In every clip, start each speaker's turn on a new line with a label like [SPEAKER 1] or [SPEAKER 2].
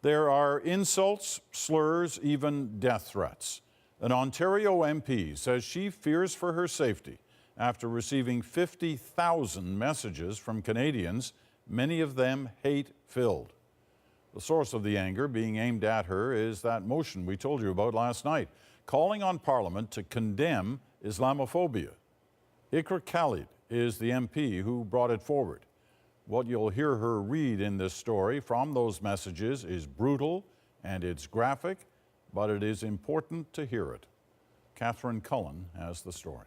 [SPEAKER 1] There are insults, slurs, even death threats. An Ontario MP says she fears for her safety after receiving 50,000 messages from Canadians, many of them hate-filled. The source of the anger being aimed at her is that motion we told you about last night, calling on Parliament to condemn Islamophobia. Ikra Khalid is the MP who brought it forward. What you'll hear her read in this story from those messages is brutal and it's graphic, but it is important to hear it. Catherine Cullen has the story.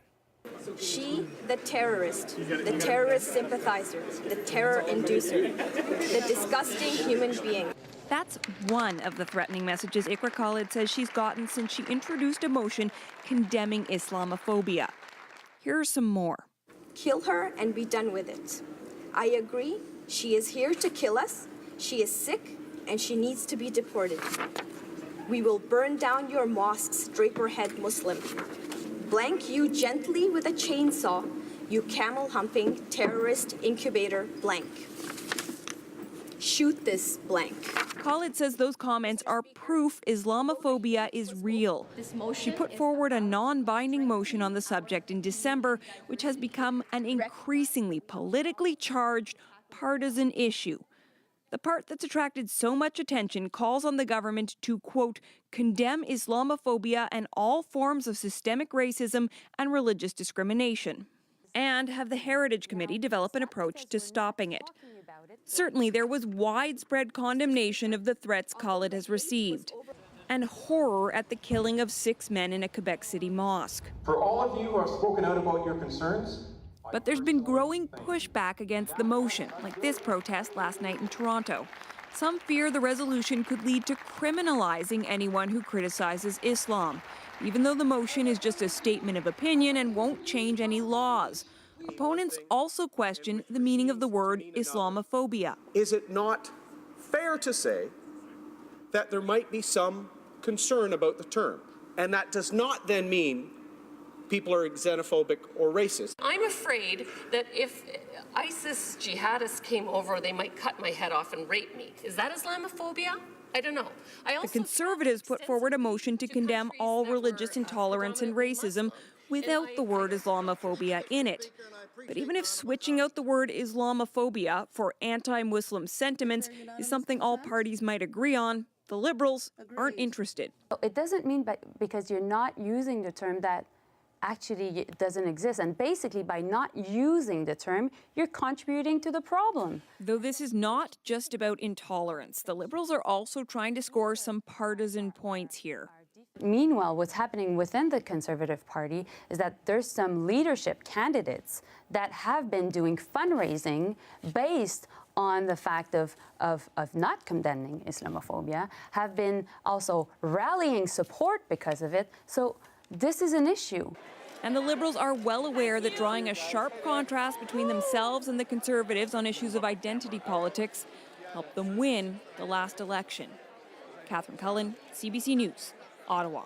[SPEAKER 2] She, the terrorist sympathizer, the terror inducer, the disgusting human being.
[SPEAKER 3] That's one of the threatening messages Ikra Khalid says she's gotten since she introduced a motion condemning Islamophobia. Here are some more.
[SPEAKER 2] Kill her and be done with it. I agree. She is here to kill us. She is sick and she needs to be deported. We will burn down your mosques, Draper-head Muslim. Blank you gently with a chainsaw, you camel-humping terrorist incubator blank. Shoot this blank.
[SPEAKER 3] Khalid says those comments are proof Islamophobia is real. She put forward a non-binding motion on the subject in December, which has become an increasingly politically charged, partisan issue. The part that's attracted so much attention calls on the government to, quote, condemn Islamophobia and all forms of systemic racism and religious discrimination, and have the Heritage Committee develop an approach to stopping it. Certainly, there was widespread condemnation of the threats Khalid has received, and horror at the killing of 6 men in a Quebec City mosque.
[SPEAKER 4] For all of you who have spoken out about your concerns,
[SPEAKER 3] but there's been growing pushback against the motion, like this protest last night in Toronto. Some fear the resolution could lead to criminalizing anyone who criticizes Islam, even though the motion is just a statement of opinion and won't change any laws. Opponents also question the meaning of the word Islamophobia.
[SPEAKER 5] Is it not fair to say that there might be some concern about the term? And that does not then mean people are xenophobic or racist.
[SPEAKER 6] I'm afraid that if ISIS jihadists came over, they might cut my head off and rape me. Is that Islamophobia? I don't know. The
[SPEAKER 3] Conservatives put forward a motion to condemn all religious intolerance and racism without the word Islamophobia in it. But even if switching out the word Islamophobia for anti-Muslim sentiments is something all parties might agree on, the Liberals aren't interested.
[SPEAKER 7] It doesn't mean because you're not using the term that actually it doesn't exist. And basically, by not using the term, you're contributing to the problem.
[SPEAKER 3] Though this is not just about intolerance, the Liberals are also trying to score some partisan points here.
[SPEAKER 7] Meanwhile, what's happening within the Conservative Party is that there's some leadership candidates that have been doing fundraising based on the fact of not condemning Islamophobia, have been also rallying support because of it. So this is an issue.
[SPEAKER 3] And the Liberals are well aware that drawing a sharp contrast between themselves and the Conservatives on issues of identity politics helped them win the last election. Catherine Cullen, CBC News, Ottawa.